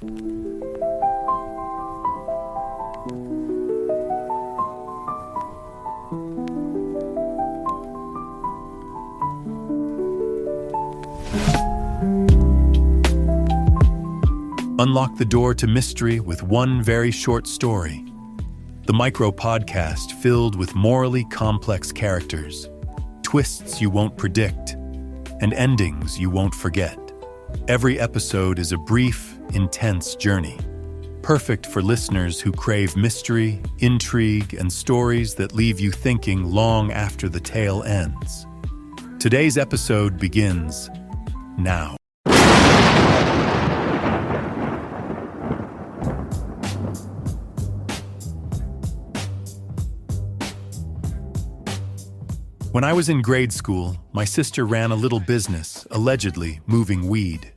Unlock the door to mystery with one very short story. The micro-podcast filled with morally complex characters, twists you won't predict, and endings you won't forget. Every episode is a brief, intense journey, perfect for listeners who crave mystery, intrigue, and stories that leave you thinking long after the tale ends. Today's episode begins now. When I was in grade school, my sister ran a little business, allegedly moving weed.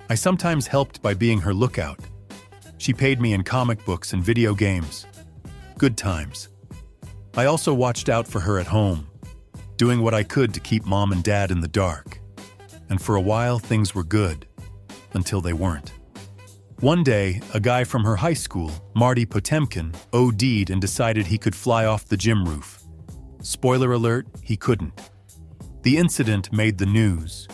I sometimes helped by being her lookout. She paid me in comic books and video games. Good times. I also watched out for her at home, doing what I could to keep mom and dad in the dark. And for a while, things were good, until they weren't. One day, a guy from her high school, Marty Potemkin, OD'd and decided he could fly off the gym roof. Spoiler alert, he couldn't. The incident made the news.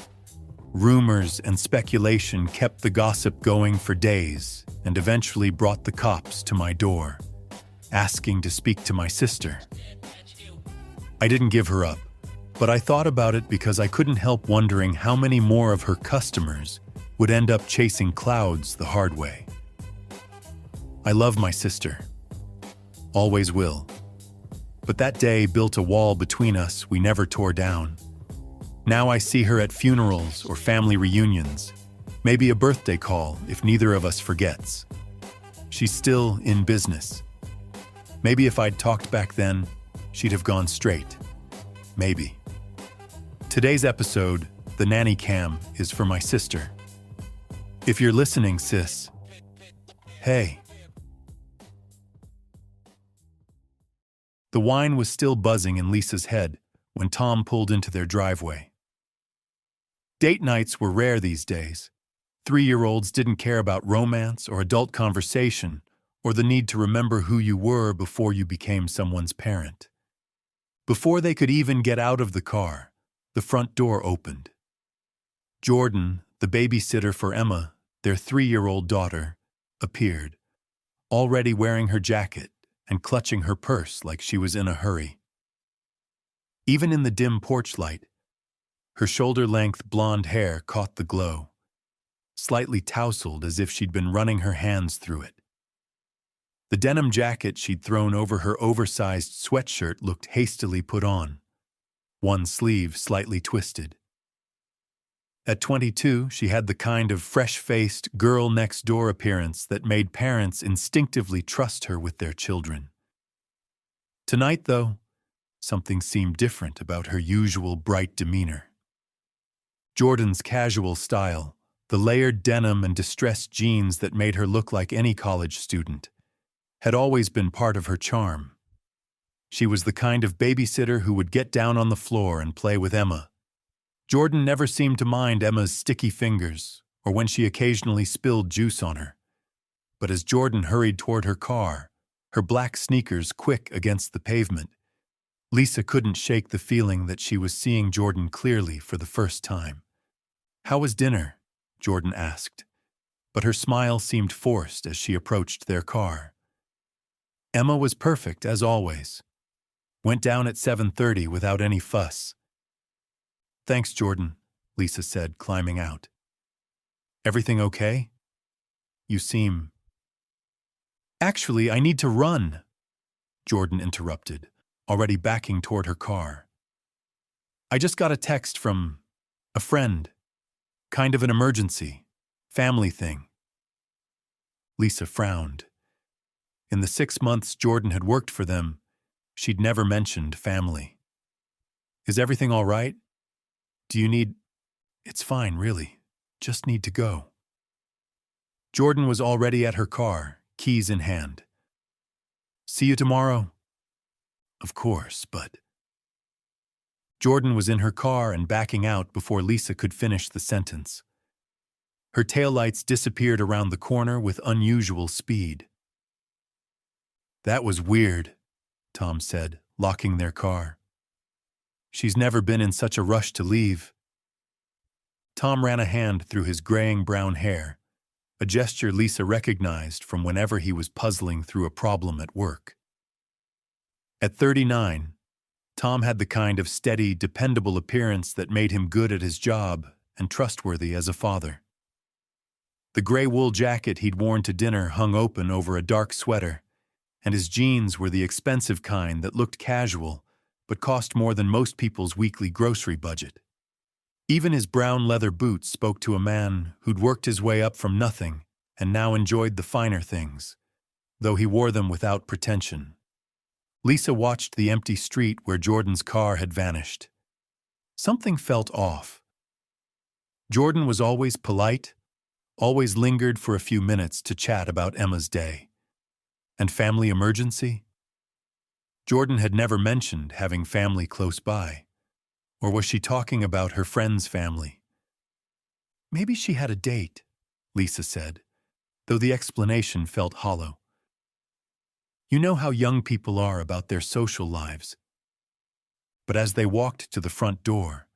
Rumors and speculation kept the gossip going for days and eventually brought the cops to my door, asking to speak to my sister. I didn't give her up, but I thought about it because I couldn't help wondering how many more of her customers would end up chasing clouds the hard way. I love my sister. Always will. But that day built a wall between us we never tore down. Now I see her at funerals or family reunions, maybe a birthday call if neither of us forgets. She's still in business. Maybe if I'd talked back then, she'd have gone straight. Maybe. Today's episode, the Nanny Cam, is for my sister. If you're listening, sis, hey. The wine was still buzzing in Lisa's head when Tom pulled into their driveway. Date nights were rare these days. 3-year-olds didn't care about romance or adult conversation or the need to remember who you were before you became someone's parent. Before they could even get out of the car, the front door opened. Jordan, the babysitter for Emma, their 3-year-old daughter, appeared, already wearing her jacket and clutching her purse like she was in a hurry. Even in the dim porch light, her shoulder-length blonde hair caught the glow, slightly tousled as if she'd been running her hands through it. The denim jacket she'd thrown over her oversized sweatshirt looked hastily put on, one sleeve slightly twisted. At 22, she had the kind of fresh-faced, girl-next-door appearance that made parents instinctively trust her with their children. Tonight, though, something seemed different about her usual bright demeanor. Jordan's casual style, the layered denim and distressed jeans that made her look like any college student, had always been part of her charm. She was the kind of babysitter who would get down on the floor and play with Emma. Jordan never seemed to mind Emma's sticky fingers or when she occasionally spilled juice on her. But as Jordan hurried toward her car, her black sneakers quick against the pavement, Lisa couldn't shake the feeling that she was seeing Jordan clearly for the first time. "How was dinner?" Jordan asked, but her smile seemed forced as she approached their car. Emma was perfect, as always. Went down at 7:30 without any fuss. "Thanks, Jordan," Lisa said, climbing out. "Everything okay? You seem—" "Actually, I need to run," Jordan interrupted, already backing toward her car. "I just got a text from a friend. Kind of an emergency. Family thing." Lisa frowned. In the 6 months Jordan had worked for them, she'd never mentioned family. "Is everything all right? Do you need—" "It's fine, really. Just need to go." Jordan was already at her car, keys in hand. "See you tomorrow?" "Of course, but—" Jordan was in her car and backing out before Lisa could finish the sentence. Her taillights disappeared around the corner with unusual speed. "That was weird," Tom said, locking their car. "She's never been in such a rush to leave." Tom ran a hand through his graying brown hair, a gesture Lisa recognized from whenever he was puzzling through a problem at work. At 39, Tom had the kind of steady, dependable appearance that made him good at his job and trustworthy as a father. The gray wool jacket he'd worn to dinner hung open over a dark sweater, and his jeans were the expensive kind that looked casual but cost more than most people's weekly grocery budget. Even his brown leather boots spoke to a man who'd worked his way up from nothing and now enjoyed the finer things, though he wore them without pretension. Lisa watched the empty street where Jordan's car had vanished. Something felt off. Jordan was always polite, always lingered for a few minutes to chat about Emma's day. And family emergency? Jordan had never mentioned having family close by. Or was she talking about her friend's family? Maybe she had a date, Lisa said, though the explanation felt hollow. You know how young people are about their social lives. But as they walked to the front door,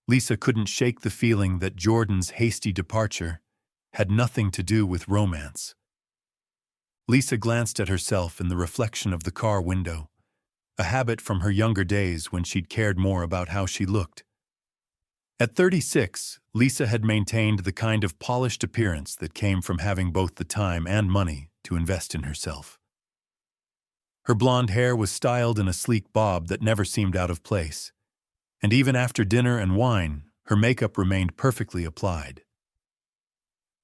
Lisa couldn't shake the feeling that Jordan's hasty departure had nothing to do with romance. Lisa glanced at herself in the reflection of the car window, a habit from her younger days when she'd cared more about how she looked. At 36, Lisa had maintained the kind of polished appearance that came from having both the time and money to invest in herself. Her blonde hair was styled in a sleek bob that never seemed out of place, and even after dinner and wine, her makeup remained perfectly applied.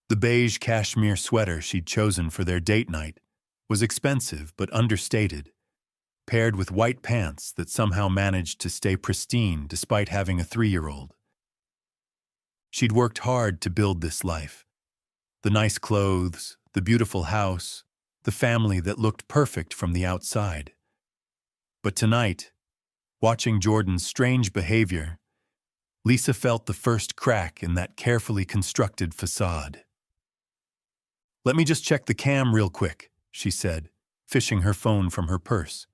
The beige cashmere sweater she'd chosen for their date night was expensive but understated, paired with white pants that somehow managed to stay pristine despite having a 3-year-old. She'd worked hard to build this life. The nice clothes, the beautiful house, the family that looked perfect from the outside. But tonight, watching Jordan's strange behavior, Lisa felt the first crack in that carefully constructed facade. "Let me just check the cam real quick," she said, fishing her phone from her purse.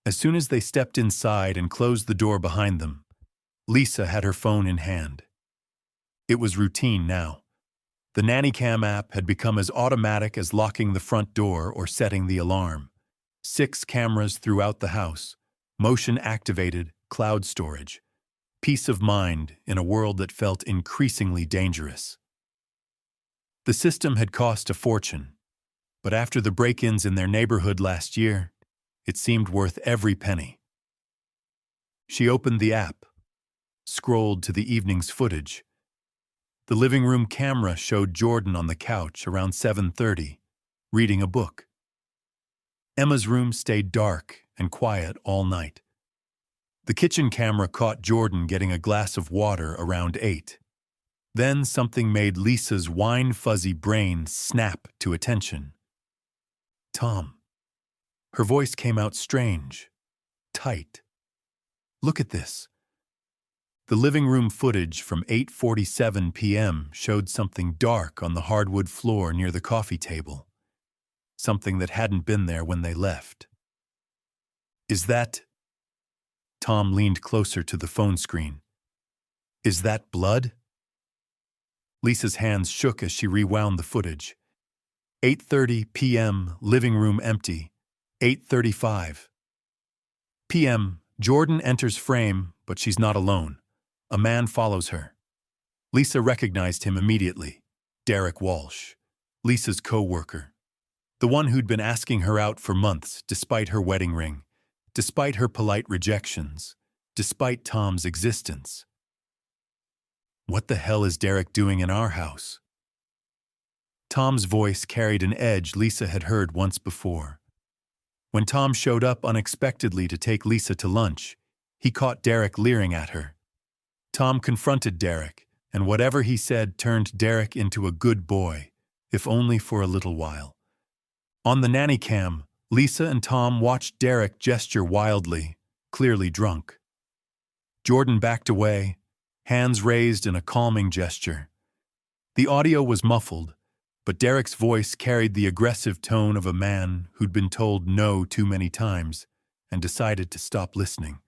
As soon as they stepped inside and closed the door behind them, Lisa had her phone in hand. It was routine now. The Nanny Cam app had become as automatic as locking the front door or setting the alarm. 6 cameras throughout the house, motion-activated, cloud storage. Peace of mind in a world that felt increasingly dangerous. The system had cost a fortune, but after the break-ins in their neighborhood last year, it seemed worth every penny. She opened the app, scrolled to the evening's footage. The living room camera showed Jordan on the couch around 7:30, reading a book. Emma's room stayed dark and quiet all night. The kitchen camera caught Jordan getting a glass of water around 8. Then something made Lisa's wine-fuzzy brain snap to attention. "Tom." Her voice came out strange, tight. "Look at this." The living room footage from 8:47 p.m. showed something dark on the hardwood floor near the coffee table. Something that hadn't been there when they left. "Is that—" Tom leaned closer to the phone screen. "Is that blood?" Lisa's hands shook as she rewound the footage. 8:30 p.m., living room empty. 8:35 p.m., Jordan enters frame, but she's not alone. A man follows her. Lisa recognized him immediately. Derek Walsh, Lisa's co-worker. The one who'd been asking her out for months despite her wedding ring, despite her polite rejections, despite Tom's existence. What the hell is Derek doing in our house? Tom's voice carried an edge Lisa had heard once before. When Tom showed up unexpectedly to take Lisa to lunch, he caught Derek leering at her. Tom confronted Derek, and whatever he said turned Derek into a good boy, if only for a little while. On the Nanny Cam, Lisa and Tom watched Derek gesture wildly, clearly drunk. Jordan backed away, hands raised in a calming gesture. The audio was muffled, but Derek's voice carried the aggressive tone of a man who'd been told no too many times and decided to stop listening.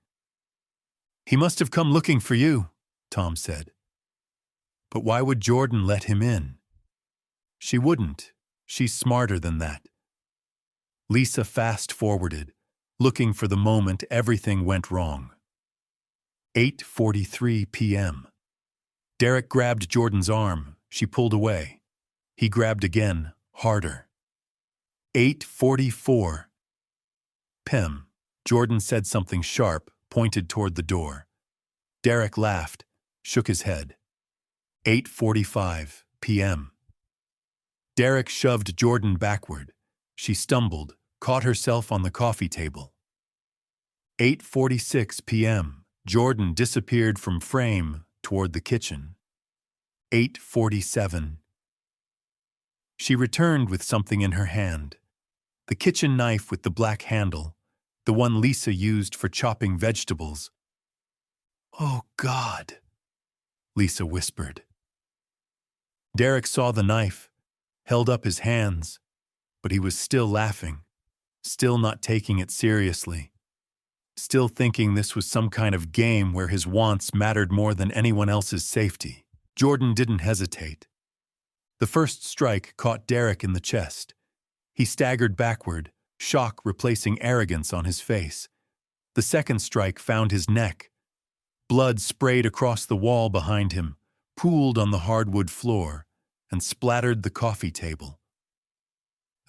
"He must have come looking for you," Tom said. "But why would Jordan let him in?" "She wouldn't. She's smarter than that." Lisa fast-forwarded, looking for the moment everything went wrong. 8:43 p.m. Derek grabbed Jordan's arm. She pulled away. He grabbed again, harder. 8:44 p.m. Jordan said something sharp, pointed toward the door. Derek laughed, shook his head. 8:45 p.m. Derek shoved Jordan backward. She stumbled, caught herself on the coffee table. 8:46 p.m. Jordan disappeared from frame toward the kitchen. 8:47. She returned with something in her hand. The kitchen knife with the black handle, the one Lisa used for chopping vegetables. "Oh, God," Lisa whispered. Derek saw the knife, held up his hands, but he was still laughing, still not taking it seriously, still thinking this was some kind of game where his wants mattered more than anyone else's safety. Jordan didn't hesitate. The first strike caught Derek in the chest. He staggered backward, shock replacing arrogance on his face. The second strike found his neck. Blood sprayed across the wall behind him, pooled on the hardwood floor, and splattered the coffee table.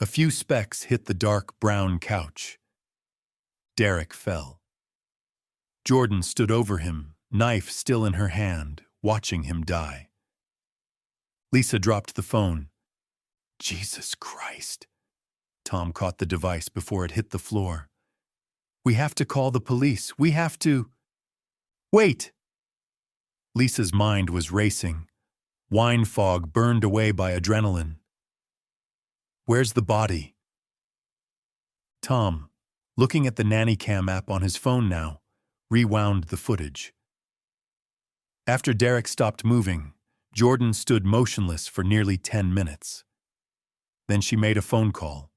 A few specks hit the dark brown couch. Derek fell. Jordan stood over him, knife still in her hand, watching him die. Lisa dropped the phone. "Jesus Christ." Tom caught the device before it hit the floor. "We have to call the police. We have to—" "Wait!" Lisa's mind was racing. Wine fog burned away by adrenaline. "Where's the body?" Tom, looking at the Nanny Cam app on his phone now, rewound the footage. After Derek stopped moving, Jordan stood motionless for nearly 10 minutes. Then she made a phone call.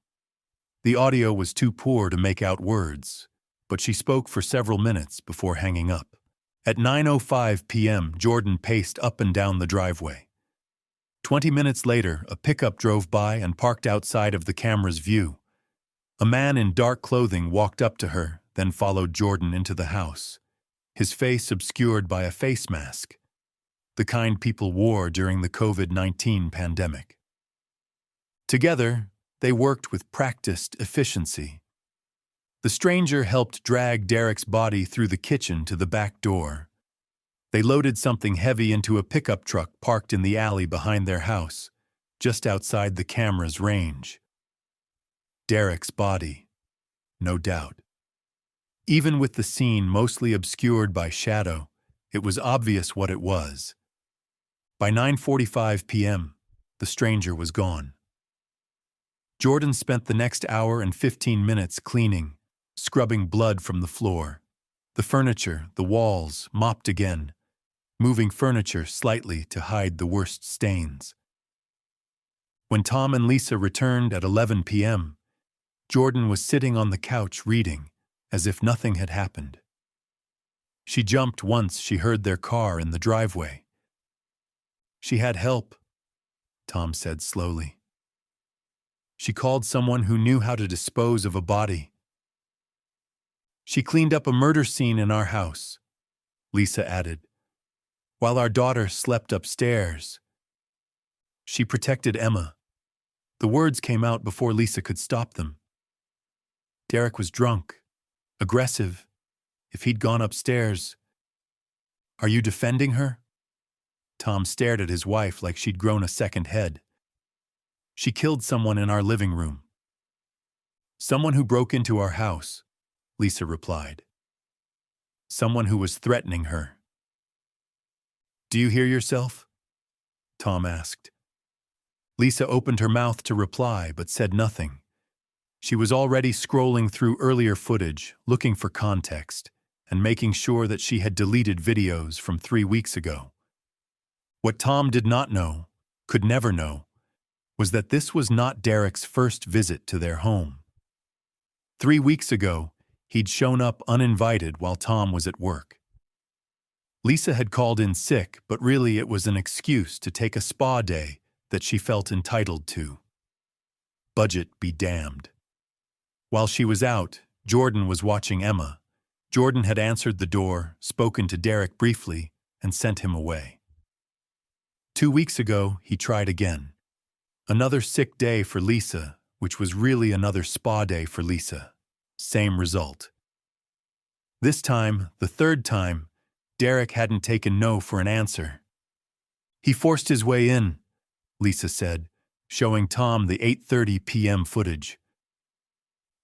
The audio was too poor to make out words, but she spoke for several minutes before hanging up. At 9:05 p.m., Jordan paced up and down the driveway. 20 minutes later, a pickup drove by and parked outside of the camera's view. A man in dark clothing walked up to her, then followed Jordan into the house, his face obscured by a face mask, the kind people wore during the COVID-19 pandemic. Together, they worked with practiced efficiency. The stranger helped drag Derek's body through the kitchen to the back door. They loaded something heavy into a pickup truck parked in the alley behind their house, just outside the camera's range. Derek's body, no doubt. Even with the scene mostly obscured by shadow, it was obvious what it was. By 9:45 p.m., the stranger was gone. Jordan spent the next hour and 15 minutes cleaning, scrubbing blood from the floor. The furniture, the walls, mopped again, moving furniture slightly to hide the worst stains. When Tom and Lisa returned at 11 p.m., Jordan was sitting on the couch reading, as if nothing had happened. She jumped once she heard their car in the driveway. "She had help," Tom said slowly. "She called someone who knew how to dispose of a body. She cleaned up a murder scene in our house," Lisa added, "while our daughter slept upstairs. She protected Emma." The words came out before Lisa could stop them. Derek was drunk, aggressive. If he'd gone upstairs. "Are you defending her?" Tom stared at his wife like she'd grown a second head. "She killed someone in our living room." "Someone who broke into our house," Lisa replied. "Someone who was threatening her." "Do you hear yourself?" Tom asked. Lisa opened her mouth to reply but said nothing. She was already scrolling through earlier footage, looking for context, and making sure that she had deleted videos from 3 weeks ago. What Tom did not know could never know, was that this was not Derek's first visit to their home. 3 weeks ago, he'd shown up uninvited while Tom was at work. Lisa had called in sick, but really it was an excuse to take a spa day that she felt entitled to. Budget be damned. While she was out, Jordan was watching Emma. Jordan had answered the door, spoken to Derek briefly, and sent him away. 2 weeks ago, he tried again. Another sick day for Lisa, which was really another spa day for Lisa. Same result. This time, the third time, Derek hadn't taken no for an answer. He forced his way in, Lisa said, showing Tom the 8:30 p.m. footage.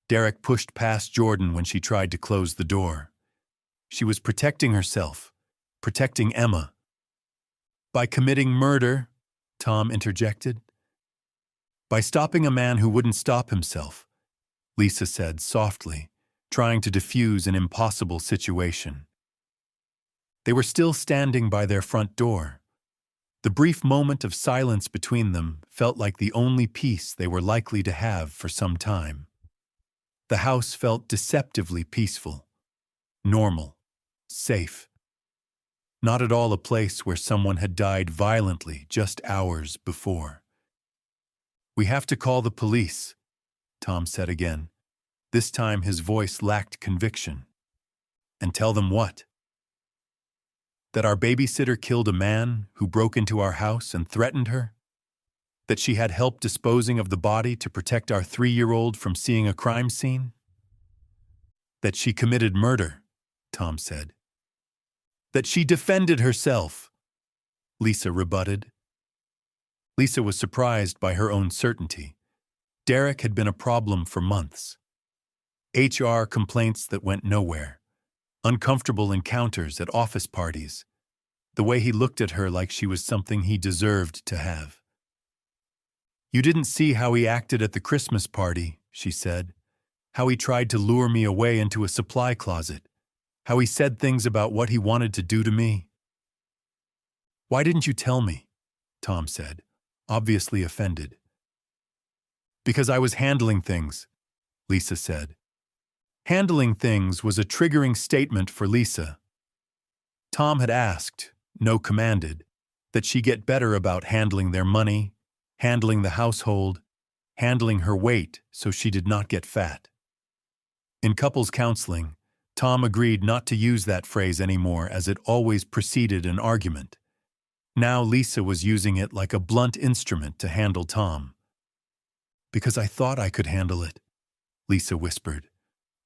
Derek pushed past Jordan when she tried to close the door. She was protecting herself, protecting Emma. By committing murder, Tom interjected. By stopping a man who wouldn't stop himself, Lisa said softly, trying to defuse an impossible situation. They were still standing by their front door. The brief moment of silence between them felt like the only peace they were likely to have for some time. The house felt deceptively peaceful, normal, safe. Not at all a place where someone had died violently just hours before. "We have to call the police," Tom said again. This time his voice lacked conviction. "And tell them what?" "That our babysitter killed a man who broke into our house and threatened her? That she had help disposing of the body to protect our 3-year-old from seeing a crime scene?" "That she committed murder," Tom said. "That she defended herself," Lisa rebutted. Lisa was surprised by her own certainty. Derek had been a problem for months. HR complaints that went nowhere. Uncomfortable encounters at office parties. The way he looked at her like she was something he deserved to have. "You didn't see how he acted at the Christmas party," she said. "How he tried to lure me away into a supply closet. How he said things about what he wanted to do to me." "Why didn't you tell me?" Tom said, obviously offended. "Because I was handling things," Lisa said. Handling things was a triggering statement for Lisa. Tom had asked, no commanded, that she get better about handling their money, handling the household, handling her weight so she did not get fat. In couples counseling, Tom agreed not to use that phrase anymore as it always preceded an argument. Now Lisa was using it like a blunt instrument to handle Tom. "Because I thought I could handle it," Lisa whispered,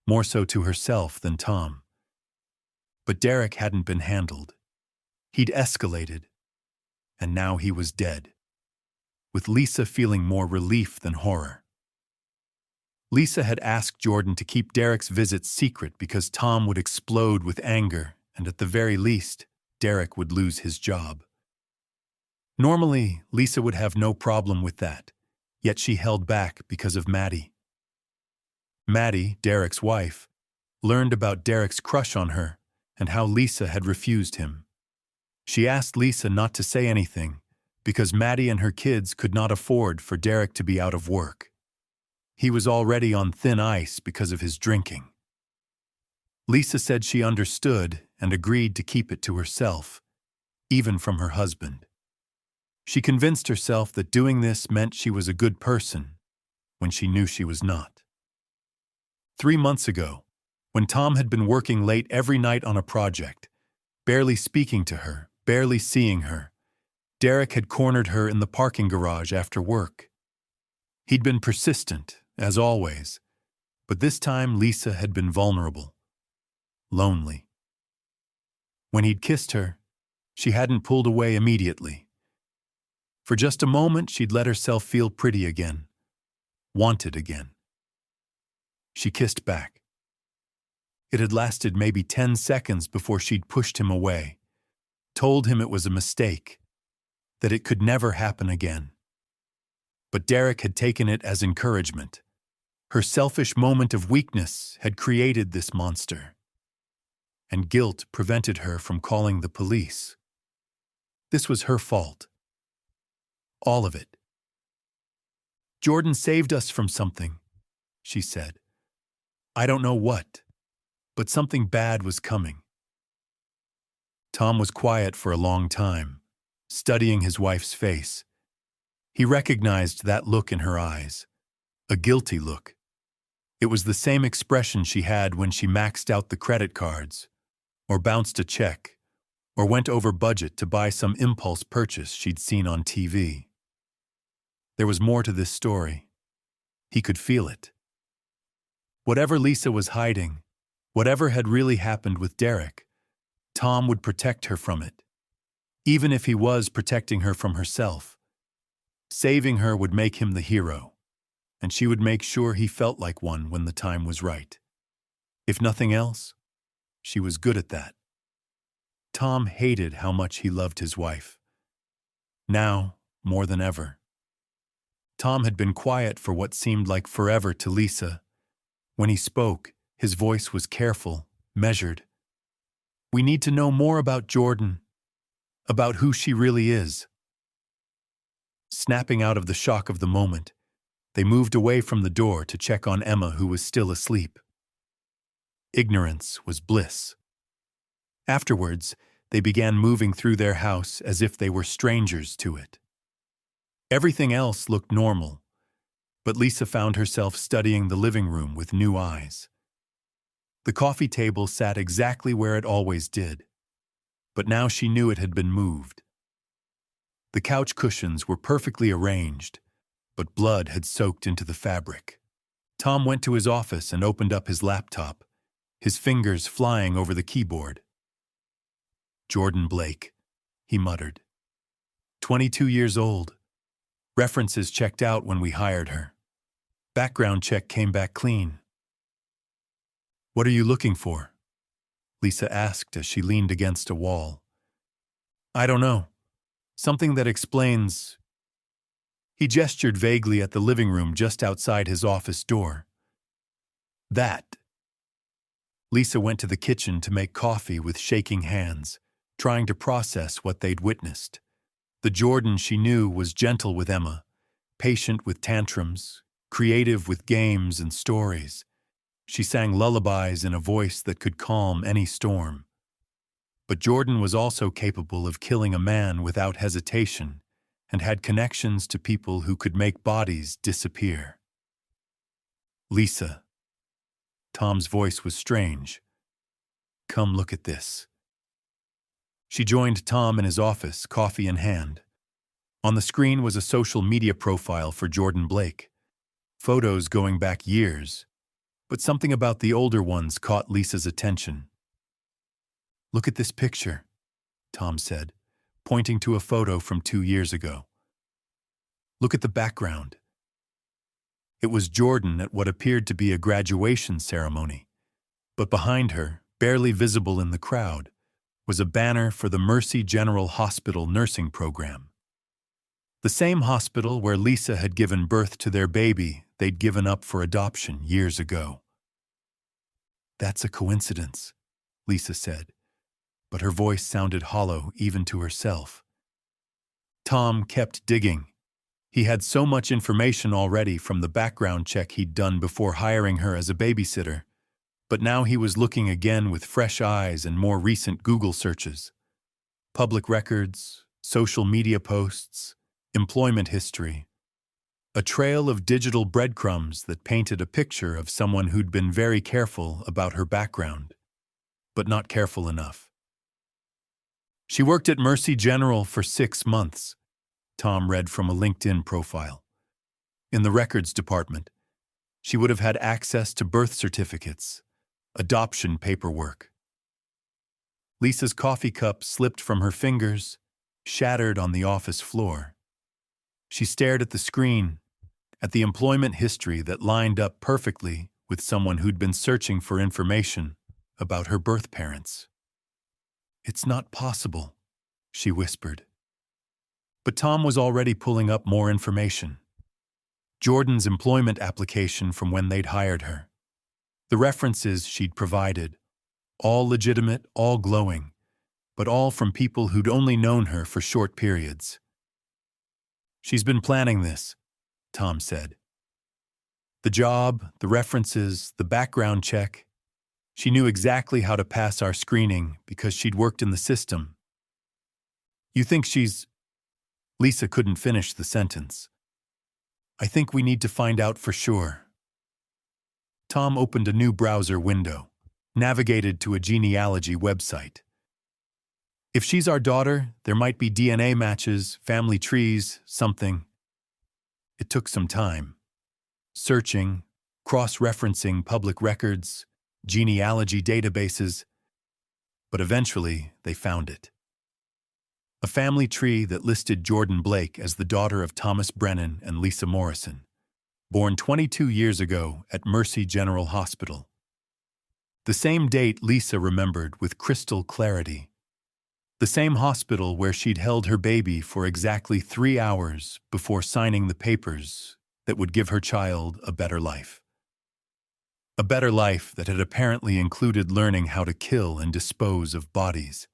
more so to herself than Tom. But Derek hadn't been handled. He'd escalated, and now he was dead, with Lisa feeling more relief than horror. Lisa had asked Jordan to keep Derek's visits secret because Tom would explode with anger, and at the very least, Derek would lose his job. Normally, Lisa would have no problem with that, yet she held back because of Maddie. Maddie, Derek's wife, learned about Derek's crush on her and how Lisa had refused him. She asked Lisa not to say anything because Maddie and her kids could not afford for Derek to be out of work. He was already on thin ice because of his drinking. Lisa said she understood and agreed to keep it to herself, even from her husband. She convinced herself that doing this meant she was a good person, when she knew she was not. 3 months ago, when Tom had been working late every night on a project, barely speaking to her, barely seeing her, Derek had cornered her in the parking garage after work. He'd been persistent, as always, but this time Lisa had been vulnerable, lonely. When he'd kissed her, she hadn't pulled away immediately. For just a moment, she'd let herself feel pretty again, wanted again. She kissed back. It had lasted maybe 10 seconds before she'd pushed him away, told him it was a mistake, that it could never happen again. But Derek had taken it as encouragement. Her selfish moment of weakness had created this monster, and guilt prevented her from calling the police. This was her fault. All of it. "Jordan saved us from something," she said. "I don't know what, but something bad was coming." Tom was quiet for a long time, studying his wife's face. He recognized that look in her eyes, a guilty look. It was the same expression she had when she maxed out the credit cards, or bounced a check, or went over budget to buy some impulse purchase she'd seen on TV. There was more to this story. He could feel it. Whatever Lisa was hiding, whatever had really happened with Derek, Tom would protect her from it, even if he was protecting her from herself. Saving her would make him the hero, and she would make sure he felt like one when the time was right. If nothing else, she was good at that. Tom hated how much he loved his wife. Now, more than ever. Tom had been quiet for what seemed like forever to Lisa. When he spoke, his voice was careful, measured. "We need to know more about Jordan, about who she really is." Snapping out of the shock of the moment, they moved away from the door to check on Emma, who was still asleep. Ignorance was bliss. Afterwards, they began moving through their house as if they were strangers to it. Everything else looked normal, but Lisa found herself studying the living room with new eyes. The coffee table sat exactly where it always did, but now she knew it had been moved. The couch cushions were perfectly arranged, but blood had soaked into the fabric. Tom went to his office and opened up his laptop, his fingers flying over the keyboard. "Jordan Blake," he muttered. 22 years old. References checked out when we hired her. Background check came back clean. "What are you looking for?" Lisa asked as she leaned against a wall. "I don't know. Something that explains..." He gestured vaguely at the living room just outside his office door. "That." Lisa went to the kitchen to make coffee with shaking hands, trying to process what they'd witnessed. The Jordan she knew was gentle with Emma, patient with tantrums, creative with games and stories. She sang lullabies in a voice that could calm any storm. But Jordan was also capable of killing a man without hesitation and had connections to people who could make bodies disappear. "Lisa." Tom's voice was strange. "Come look at this." She joined Tom in his office, coffee in hand. On the screen was a social media profile for Jordan Blake. Photos going back years, but something about the older ones caught Lisa's attention. "Look at this picture," Tom said, pointing to a photo from 2 years ago. "Look at the background." It was Jordan at what appeared to be a graduation ceremony, but behind her, barely visible in the crowd, was a banner for the Mercy General Hospital nursing program. The same hospital where Lisa had given birth to their baby they'd given up for adoption years ago. "That's a coincidence," Lisa said, but her voice sounded hollow even to herself. Tom kept digging. He had so much information already from the background check he'd done before hiring her as a babysitter, but now he was looking again with fresh eyes and more recent Google searches. Public records, social media posts, employment history. A trail of digital breadcrumbs that painted a picture of someone who'd been very careful about her background, but not careful enough. "She worked at Mercy General for 6 months, Tom read from a LinkedIn profile. In the records department, she would have had access to birth certificates, adoption paperwork. Lisa's coffee cup slipped from her fingers, shattered on the office floor. She stared at the screen, at the employment history that lined up perfectly with someone who'd been searching for information about her birth parents. "It's not possible," she whispered. But Tom was already pulling up more information. Jordan's employment application from when they'd hired her. The references she'd provided, all legitimate, all glowing, but all from people who'd only known her for short periods. She's been planning this, Tom said. The job, the references, the background check. She knew exactly how to pass our screening because she'd worked in the system. You think she's... Lisa couldn't finish the sentence. I think we need to find out for sure. Tom opened a new browser window, navigated to a genealogy website. If she's our daughter, there might be DNA matches, family trees, something. It took some time. Searching, cross-referencing public records, genealogy databases, but eventually they found it. A family tree that listed Jordan Blake as the daughter of Thomas Brennan and Lisa Morrison, born 22 years ago at Mercy General Hospital. The same date Lisa remembered with crystal clarity. The same hospital where she'd held her baby for exactly 3 hours before signing the papers that would give her child a better life. A better life that had apparently included learning how to kill and dispose of bodies.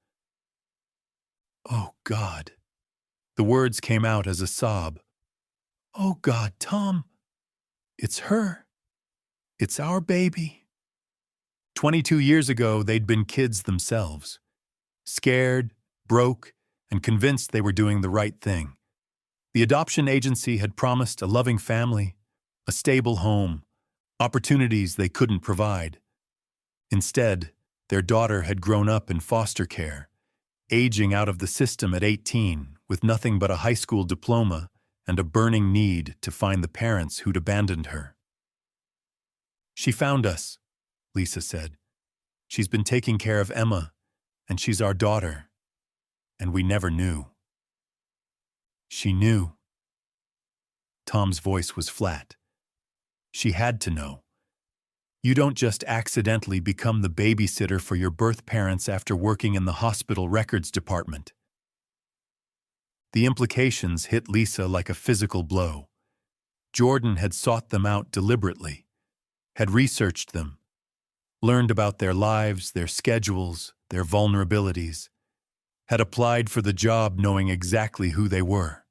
Oh, God. The words came out as a sob. Oh, God, Tom. It's her. It's our baby. 22 years ago, they'd been kids themselves. Scared, broke, and convinced they were doing the right thing. The adoption agency had promised a loving family, a stable home, opportunities they couldn't provide. Instead, their daughter had grown up in foster care, aging out of the system at 18 with nothing but a high school diploma and a burning need to find the parents who'd abandoned her. She found us, Lisa said. She's been taking care of Emma, and she's our daughter. And we never knew. She knew. Tom's voice was flat. She had to know. You don't just accidentally become the babysitter for your birth parents after working in the hospital records department. The implications hit Lisa like a physical blow. Jordan had sought them out deliberately, had researched them, learned about their lives, their schedules, their vulnerabilities, had applied for the job knowing exactly who they were,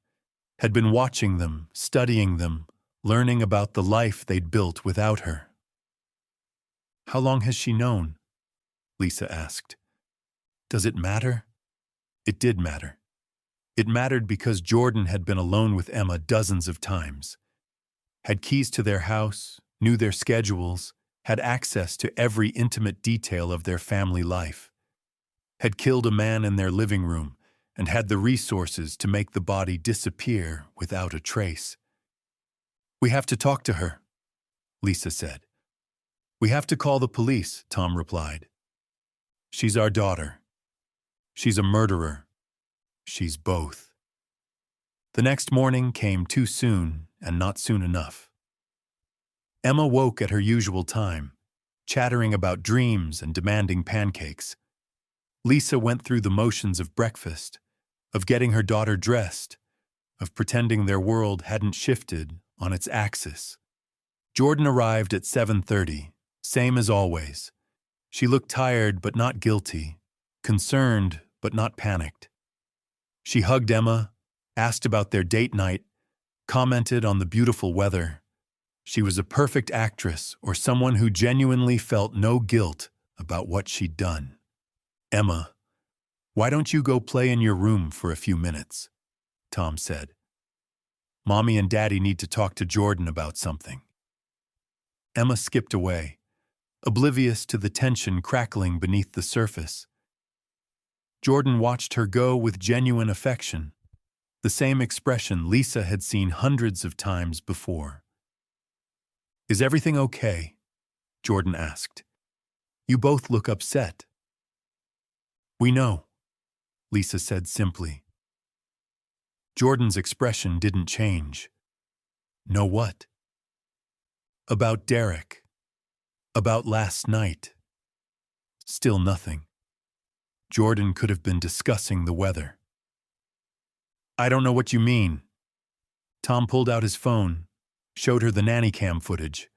had been watching them, studying them, learning about the life they'd built without her. How long has she known? Lisa asked. Does it matter? It did matter. It mattered because Jordan had been alone with Emma dozens of times, had keys to their house, knew their schedules, had access to every intimate detail of their family life, had killed a man in their living room, and had the resources to make the body disappear without a trace. We have to talk to her, Lisa said. We have to call the police, Tom replied. She's our daughter. She's a murderer. She's both. The next morning came too soon and not soon enough. Emma woke at her usual time, chattering about dreams and demanding pancakes. Lisa went through the motions of breakfast, of getting her daughter dressed, of pretending their world hadn't shifted on its axis. Jordan arrived at 7:30, same as always. She looked tired but not guilty, concerned but not panicked. She hugged Emma, asked about their date night, commented on the beautiful weather. She was a perfect actress or someone who genuinely felt no guilt about what she'd done. Emma, why don't you go play in your room for a few minutes? Tom said. Mommy and Daddy need to talk to Jordan about something. Emma skipped away, oblivious to the tension crackling beneath the surface. Jordan watched her go with genuine affection, the same expression Lisa had seen hundreds of times before. Is everything okay? Jordan asked. You both look upset. We know, Lisa said simply. Jordan's expression didn't change. Know what? About Derek. About last night. Still nothing. Jordan could have been discussing the weather. I don't know what you mean. Tom pulled out his phone, showed her the Nanny Cam footage.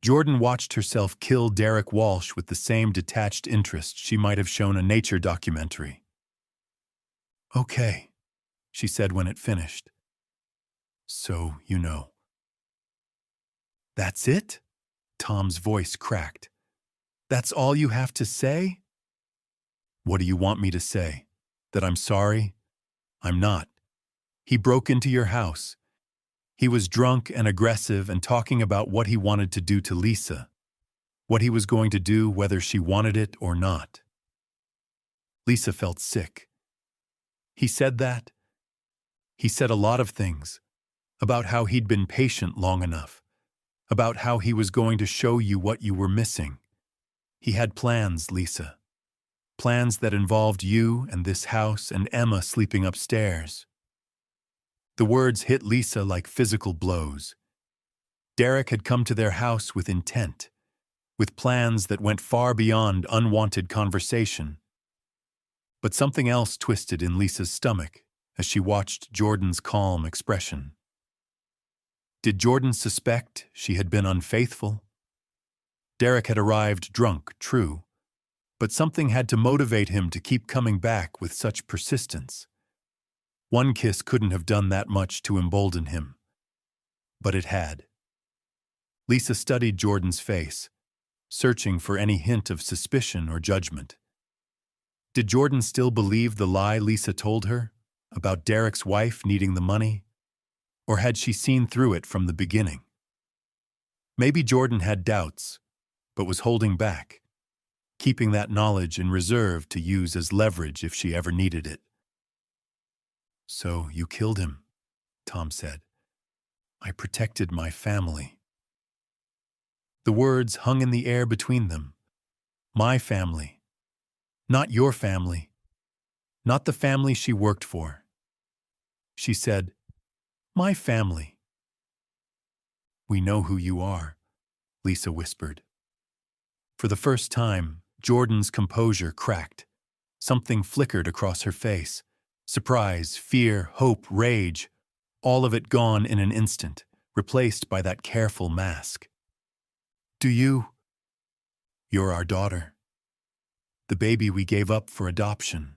Jordan watched herself kill Derek Walsh with the same detached interest she might have shown a nature documentary. Okay, she said when it finished. So, you know. That's it? Tom's voice cracked. That's all you have to say? What do you want me to say? That I'm sorry? I'm not. He broke into your house. He was drunk and aggressive and talking about what he wanted to do to Lisa. What he was going to do whether she wanted it or not. Lisa felt sick. He said that? He said a lot of things. About how he'd been patient long enough. About how he was going to show you what you were missing. He had plans, Lisa. Plans that involved you and this house and Emma sleeping upstairs. The words hit Lisa like physical blows. Derek had come to their house with intent, with plans that went far beyond unwanted conversation. But something else twisted in Lisa's stomach as she watched Jordan's calm expression. Did Jordan suspect she had been unfaithful? Derek had arrived drunk, true, but something had to motivate him to keep coming back with such persistence. One kiss couldn't have done that much to embolden him, but it had. Lisa studied Jordan's face, searching for any hint of suspicion or judgment. Did Jordan still believe the lie Lisa told her about Derek's wife needing the money? Or had she seen through it from the beginning? Maybe Jordan had doubts, but was holding back, keeping that knowledge in reserve to use as leverage if she ever needed it. So you killed him, Tom said. I protected my family. The words hung in the air between them. My family. Not your family. Not the family she worked for. She said, my family. We know who you are, Lisa whispered. For the first time, Jordan's composure cracked. Something flickered across her face. Surprise, fear, hope, rage, all of it gone in an instant, replaced by that careful mask. Do you? You're our daughter. The baby we gave up for adoption.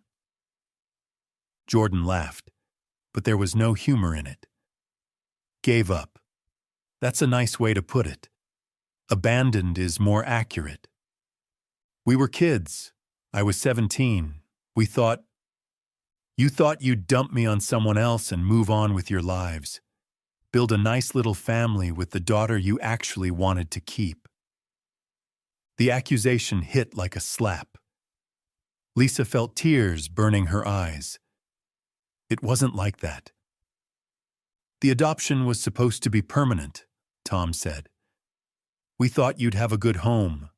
Jordan laughed, but there was no humor in it. Gave up. That's a nice way to put it. Abandoned is more accurate. We were kids. I was 17. You thought you'd dump me on someone else and move on with your lives. Build a nice little family with the daughter you actually wanted to keep. The accusation hit like a slap. Lisa felt tears burning her eyes. It wasn't like that. The adoption was supposed to be permanent, Tom said. We thought you'd have a good home,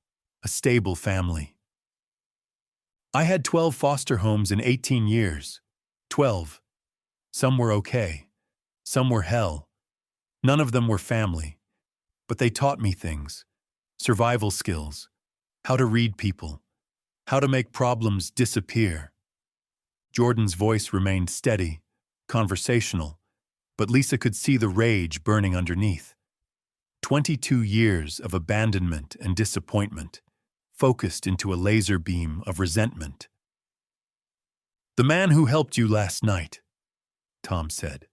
a stable family. I had 12 foster homes in 18 years. 12. Some were okay. Some were hell. None of them were family. But they taught me things. Survival skills. How to read people. How to make problems disappear. Jordan's voice remained steady, conversational, but Lisa could see the rage burning underneath. 22 years of abandonment and disappointment, focused into a laser beam of resentment. The man who helped you last night, Tom said.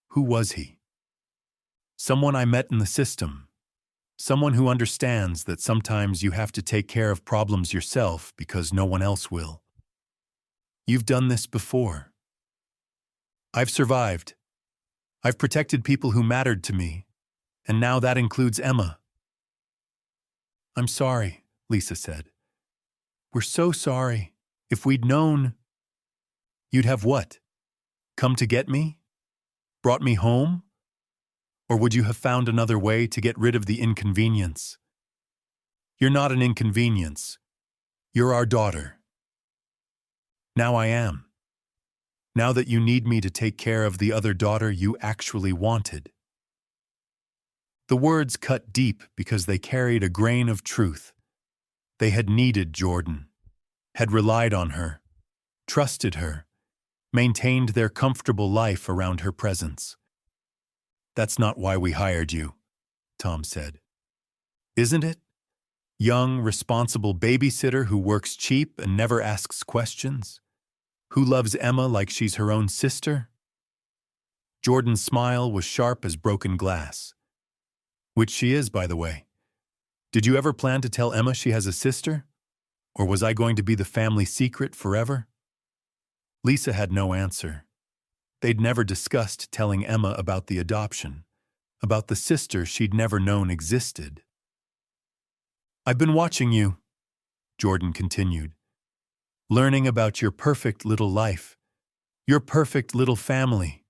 Who was he? Someone I met in the system. Someone who understands that sometimes you have to take care of problems yourself because no one else will. You've done this before. I've survived. I've protected people who mattered to me, and now that includes Emma. I'm sorry, Lisa said. We're so sorry. If we'd known... You'd have what? Come to get me? Brought me home? Or would you have found another way to get rid of the inconvenience? You're not an inconvenience. You're our daughter. Now I am. Now that you need me to take care of the other daughter you actually wanted. The words cut deep because they carried a grain of truth. They had needed Jordan, had relied on her, trusted her, maintained their comfortable life around her presence. That's not why we hired you, Tom said. Isn't it? Young, responsible babysitter who works cheap and never asks questions? Who loves Emma like she's her own sister? Jordan's smile was sharp as broken glass. Which she is, by the way. Did you ever plan to tell Emma she has a sister? Or was I going to be the family secret forever? Lisa had no answer. They'd never discussed telling Emma about the adoption, about the sister she'd never known existed. I've been watching you, Jordan continued, learning about your perfect little life, your perfect little family,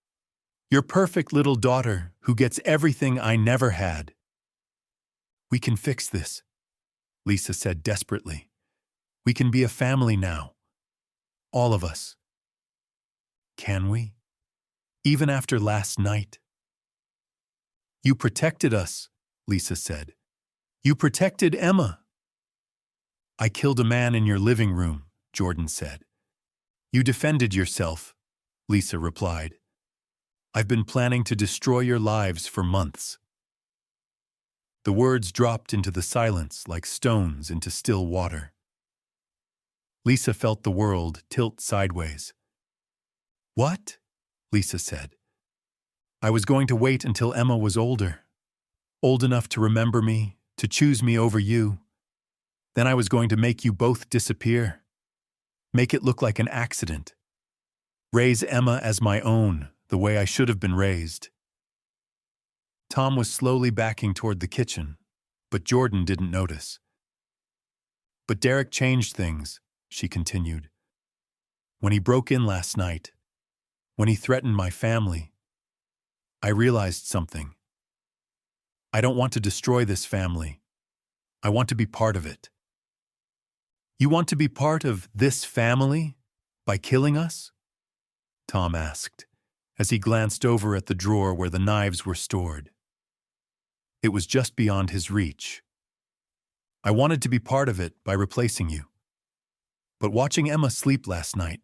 your perfect little daughter who gets everything I never had. We can fix this, Lisa said desperately. We can be a family now. All of us. Can we? Even after last night? You protected us, Lisa said. You protected Emma. I killed a man in your living room, Jordan said. You defended yourself, Lisa replied. I've been planning to destroy your lives for months. The words dropped into the silence like stones into still water. Lisa felt the world tilt sideways. What? Lisa said. I was going to wait until Emma was older, old enough to remember me, to choose me over you. Then I was going to make you both disappear. Make it look like an accident. Raise Emma as my own, the way I should have been raised. Tom was slowly backing toward the kitchen, but Jordan didn't notice. But Derek changed things, she continued. When he broke in last night, when he threatened my family, I realized something. I don't want to destroy this family. I want to be part of it. You want to be part of this family by killing us? Tom asked, as he glanced over at the drawer where the knives were stored. It was just beyond his reach. I wanted to be part of it by replacing you. But watching Emma sleep last night,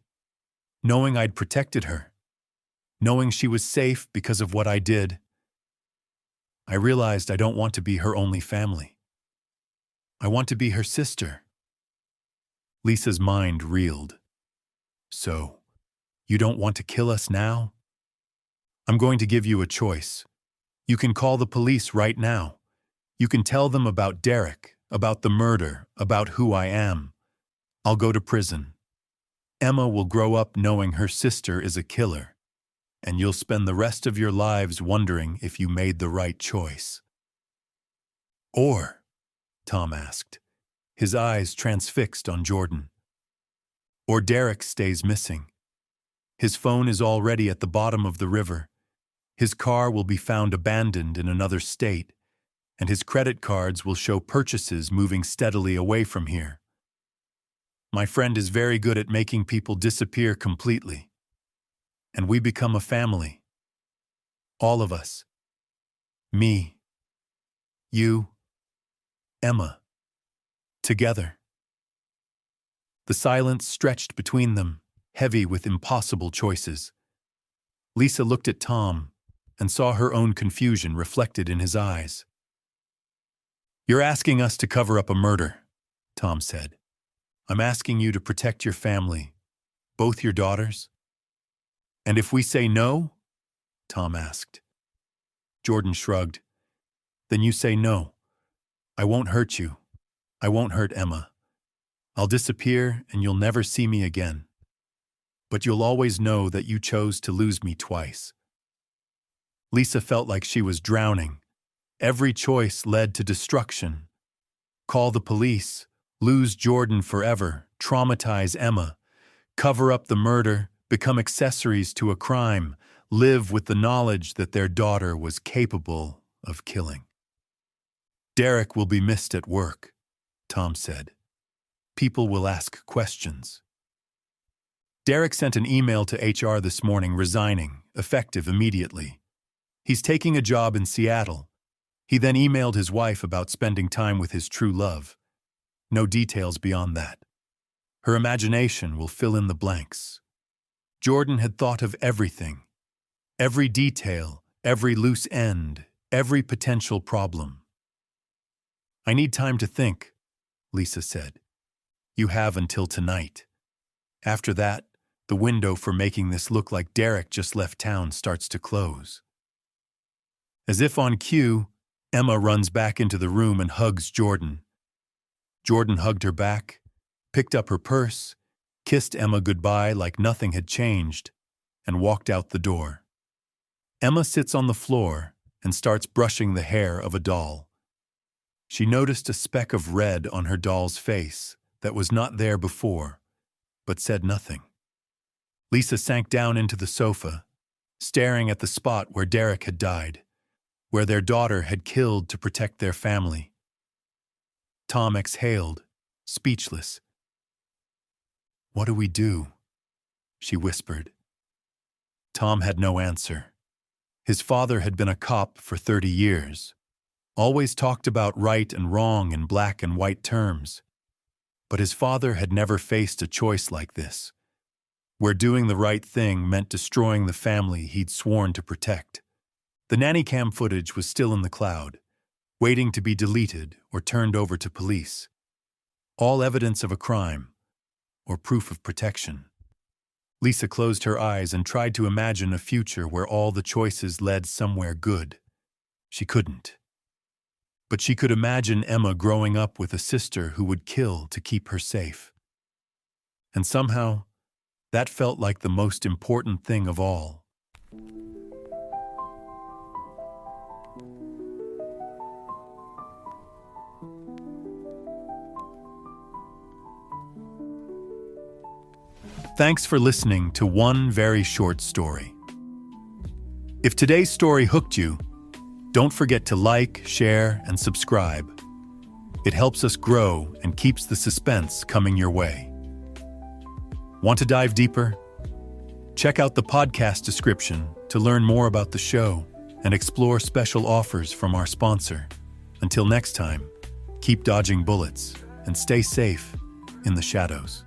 knowing I'd protected her, knowing she was safe because of what I did, I realized I don't want to be her only family. I want to be her sister. Lisa's mind reeled. So, you don't want to kill us now? I'm going to give you a choice. You can call the police right now. You can tell them about Derek, about the murder, about who I am. I'll go to prison. Emma will grow up knowing her sister is a killer, and you'll spend the rest of your lives wondering if you made the right choice. Or, Tom asked, his eyes transfixed on Jordan. Or Derek stays missing. His phone is already at the bottom of the river. His car will be found abandoned in another state, and his credit cards will show purchases moving steadily away from here. My friend is very good at making people disappear completely, and we become a family. All of us. Me. You. Emma. Together. The silence stretched between them, heavy with impossible choices. Lisa looked at Tom and saw her own confusion reflected in his eyes. You're asking us to cover up a murder, Tom said. I'm asking you to protect your family, both your daughters. And if we say no? Tom asked. Jordan shrugged. Then you say no. I won't hurt you. I won't hurt Emma. I'll disappear and you'll never see me again. But you'll always know that you chose to lose me twice. Lisa felt like she was drowning. Every choice led to destruction. Call the police, lose Jordan forever, traumatize Emma, cover up the murder, become accessories to a crime, live with the knowledge that their daughter was capable of killing. Derek will be missed at work, Tom said. People will ask questions. Derek sent an email to HR this morning resigning, effective immediately. He's taking a job in Seattle. He then emailed his wife about spending time with his true love. No details beyond that. Her imagination will fill in the blanks. Jordan had thought of everything. Every detail, every loose end, every potential problem. I need time to think, Lisa said. You have until tonight. After that, the window for making this look like Derek just left town starts to close. As if on cue, Emma runs back into the room and hugs Jordan. Jordan hugged her back, picked up her purse, kissed Emma goodbye like nothing had changed, and walked out the door. Emma sits on the floor and starts brushing the hair of a doll. She noticed a speck of red on her doll's face that was not there before, but said nothing. Lisa sank down into the sofa, staring at the spot where Derek had died, where their daughter had killed to protect their family. Tom exhaled, speechless. "What do we do?" she whispered. Tom had no answer. His father had been a cop for 30 years, always talked about right and wrong in black and white terms. But his father had never faced a choice like this, where doing the right thing meant destroying the family he'd sworn to protect. The Nanny Cam footage was still in the cloud, waiting to be deleted or turned over to police. All evidence of a crime, or proof of protection. Lisa closed her eyes and tried to imagine a future where all the choices led somewhere good. She couldn't. But she could imagine Emma growing up with a sister who would kill to keep her safe. And somehow, that felt like the most important thing of all. Thanks for listening to one very short story. If today's story hooked you, don't forget to like, share, and subscribe. It helps us grow and keeps the suspense coming your way. Want to dive deeper? Check out the podcast description to learn more about the show and explore special offers from our sponsor. Until next time, keep dodging bullets and stay safe in the shadows.